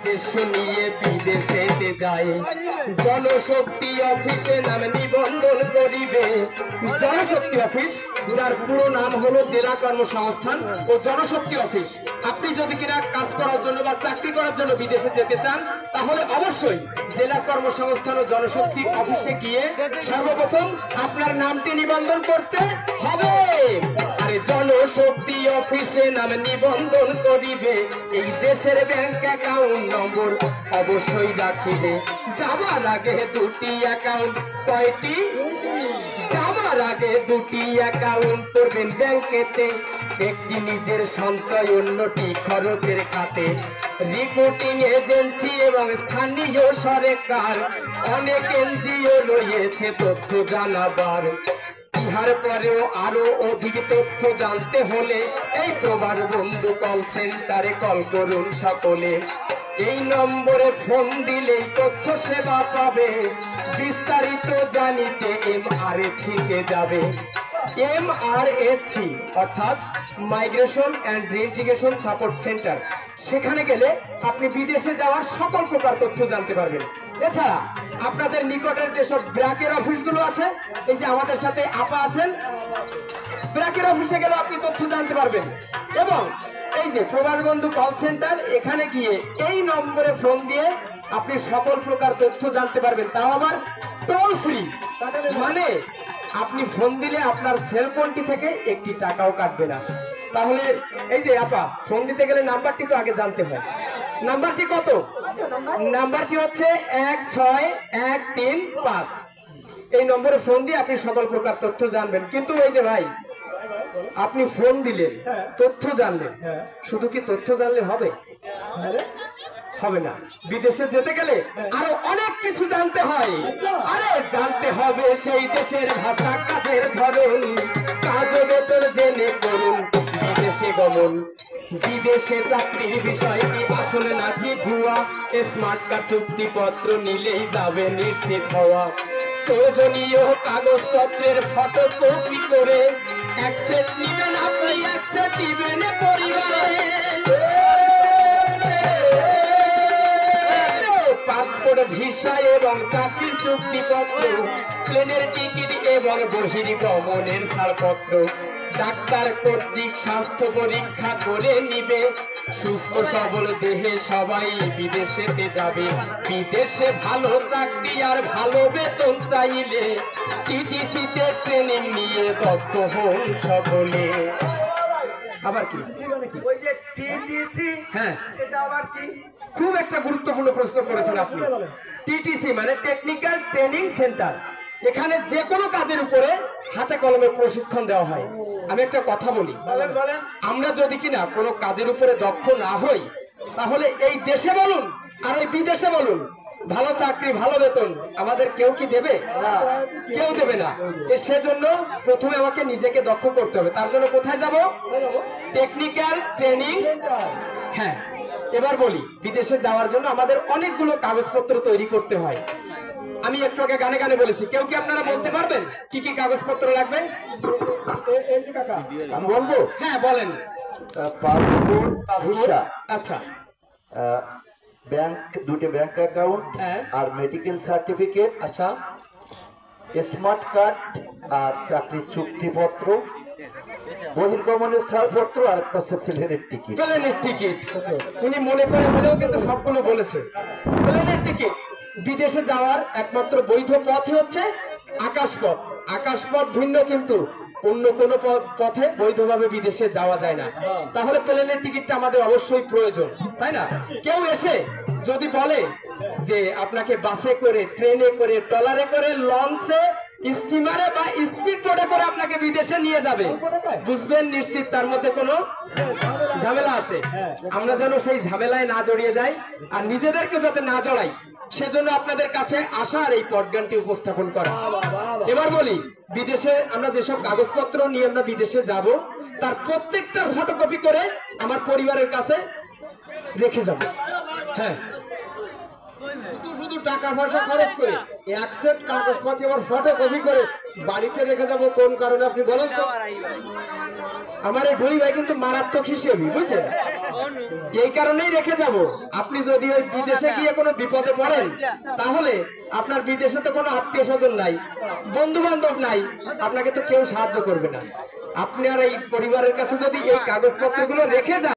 উদ্দেশ্য নিয়ে বিদেশেতে যায়। জনশক্তি অফিসে নাম নিবন্ধন করিবে। জনশক্তি অফিস, যার পুরো নাম হলো জেলা কর্মসংস্থান ও জনশক্তি অফিস। আপনি যদি কিনা কাজ করার জন্য বা চাকরি করার জন্য বিদেশে যেতে চান, তাহলে অবশ্যই জেলা কর্মসংস্থান ও জনশক্তি অফিসে গিয়ে সর্বপ্রথম আপনার নামটি নিবন্ধন করতে হবে। আরে জনশক্তি অফিসে নাম নিবন্ধন করিবে, এই দেশের ব্যাংক অ্যাকাউন্ট নম্বর অবশ্যই রাখিবে। যাবার আগে দুটি অ্যাকাউন্ট, কয়টি? যাবার আগে দুটি অ্যাকাউন্ট করবেন ব্যাংকেতে, একটি নিজের সঞ্চয়, অন্যটি খরচের খাতে। রিপোর্টিং এজেন্সি এবং স্থানীয় সরকার অনেক এনজিও রয়েছে তথ্য জানাবার। ইহার পরেও আরো অধিক তথ্য জানতে হলে এই প্রবাদ বন্ধু কল সেন্টারে কল করুন সকলে। এই নম্বরে ফোন দিলেই তথ্য সেবা পাবে, বিস্তারিত জানিতে MRSC তে যাবে। MRSC অর্থাৎ migration and reintegration support centre. সেখানে গেলে আপনি বিদেশে যাওয়ার সকল প্রকার তথ্য জানতে পারবেন। এছাড়া আপনাদের নিকটের যেসব ব্র্যাকের অফিসগুলো আছে, এই যে আমাদের সাথে আপা আছেন, ব্র্যাকের অফিসে গেলে আপনি তথ্য জানতে পারবেন। এবং এই যে প্রবাদ বন্ধু কল সেন্টার, এখানে গিয়ে এই নম্বরে ফোন দিয়ে আপনি সকল প্রকার তথ্য জানতে পারবেন, তাও আবার টোল ফ্রি। মানে আপনি ফোন দিলে আপনার সেলফোনটি থেকে একটি টাকাও কাটবে না। তাহলে এই যে আপা, ফোন দিতে গেলে নাম্বারটি তো আগে জানতে হয়। নাম্বারটি কত? নাম্বারটি হচ্ছে 16135। এই নম্বরে ফোন দিয়ে আপনি সকল প্রকার তথ্য জানবেন। কিন্তু এই যে ভাই, আপনি ফোন দিলেন, তথ্য জানলেন, শুধু কি তথ্য জানলে হবে? হবে না। বিদেশে যেতে গেলে আরো অনেক কিছু জানতে হয়। আরে জানতে হবে সেই দেশের ভাষা, কাজের ধরন, কাজ ও বেতন জেনে করুন বিদেশে গমন। বিদেশে চাকরির বিষয় কি আসলে নাকি ভুয়া? স্মার্ট কার্ড চুক্তিপত্র নিলেই যাবে নিশ্চিত হওয়া। প্রয়োজনীয় কাগজপত্রের ফটোকপি করে অ্যাকসেপ্ট নিবেন আপনি, অ্যাকসেপ্ট দিবেন পরিবারে। পাসপোর্ট, ভিসা এবং চাকরির চুক্তিপত্র, প্লেনের টিকিট এবং বহির্গমনের ছাড়পত্র। ডাক্তার কর্তৃক স্বাস্থ্য পরীক্ষা করে নিবে। সুস্থ সবল দেহে সবাই বিদেশেতে যাবে। বিদেশে ভালো চাকরি আর ভালো বেতন চাইলে টিটিসিতে ট্রেনিং নিয়ে দক্ষ হন সকলে। আবার কি? ওই যে টিটিসি, হ্যাঁ, সেটা আবার কি? খুব একটা গুরুত্বপূর্ণ প্রশ্ন করেছেন আপনি। টিটিসি মানে টেকনিক্যাল ট্রেনিং সেন্টার। এখানে যে কোনো কাজের উপরে হাতে কলমে প্রশিক্ষণ দেওয়া হয়। আমি একটা কথা বলি, আমরা যদি কিনা কোনো কাজের উপরে দক্ষ না হই, তাহলে এই দেশে বলুন আর এই বিদেশে বলুন, ভালো চাকরি ভালো বেতন আমাদের কেউ কি দেবে? কেউ দেবে না। সেজন্য প্রথমে আমাকে নিজেকে দক্ষ করতে হবে। তার জন্য কোথায় যাব? Technical training. হ্যাঁ, এবার বলি, বিদেশে যাওয়ার জন্য আমাদের অনেকগুলো কাগজপত্র তৈরি করতে হয়। আমি একটু আগে গানে গানে বলেছি, কেউ কি আপনারা বলতে পারবেন কি কি কাগজপত্র লাগবে? আমি বলবো? হ্যাঁ বলেন। পাসপোর্ট, ভিসা, আচ্ছা, ব্যাংক, দুটি ব্যাংক অ্যাকাউন্ট আর মেডিকেল সার্টিফিকেট, আচ্ছা, স্মার্ট কার্ড আর চাকরির চুক্তিপত্র, বহির্গমনের ছাড়পত্র আর একটা হচ্ছে প্লেনের টিকিট। প্লেনের টিকিট উনি মনে করে হলেও কিন্তু সবগুলো বলেছে। প্লেনের টিকিট, বিদেশে যাওয়ার একমাত্র বৈধ পথই হচ্ছে আকাশপথ। আকাশপথ ভিন্ন, কিন্তু অন্য কোনো পথে বৈধভাবে বিদেশে যাওয়া যায় না। তাহলে প্লেনের টিকিটটা আমাদের অবশ্যই প্রয়োজন, তাই না? কেউ এসে যদি বলে যে আপনাকে বাসে করে, ট্রেনে করে, ট্রলারে করে, লঞ্চে, স্টিমারে বা স্পিড বোটে করে আপনাকে বিদেশে নিয়ে যাবে, বুঝবেন নিশ্চিত তার মধ্যে কোনো ঝামেলা আছে। আমরা যেন সেই ঝামেলায় না জড়িয়ে যাই আর নিজেদেরকে যাতে না জড়াই, সেজন্য আপনাদের কাছে আসা আর এই পডগানটি উপস্থাপন করা। এবার বলি, বিদেশে আমরা যেসব কাগজপত্র নিয়ে আমরা বিদেশে যাব, তার প্রত্যেকটার ফটোকপি করে আমার পরিবারের কাছে রেখে যাব। হ্যাঁ, শুধু টাকা পয়সা খরচ করে এক সেট কাগজপত্র আবার ফটোকপি করে বাড়িতে রেখে যাব, কোন কারণে আপনি বলেন তো? আমার এই ঢুই ভাই কিন্তু মারাত্মক হিসেবে, বুঝছেন? এই কারণেই রেখে যাব। আপনি যদি ওই বিদেশে গিয়ে কোনো বিপদে পড়েন, তাহলে আপনার বিদেশে তো কোনো আত্মীয় স্বজন নাই, বন্ধু বান্ধব নাই, আপনাকে তো কেউ সাহায্য করবে না। আপনার এই পরিবারের কাছে যদি এই কাগজপত্রগুলো রেখে যান,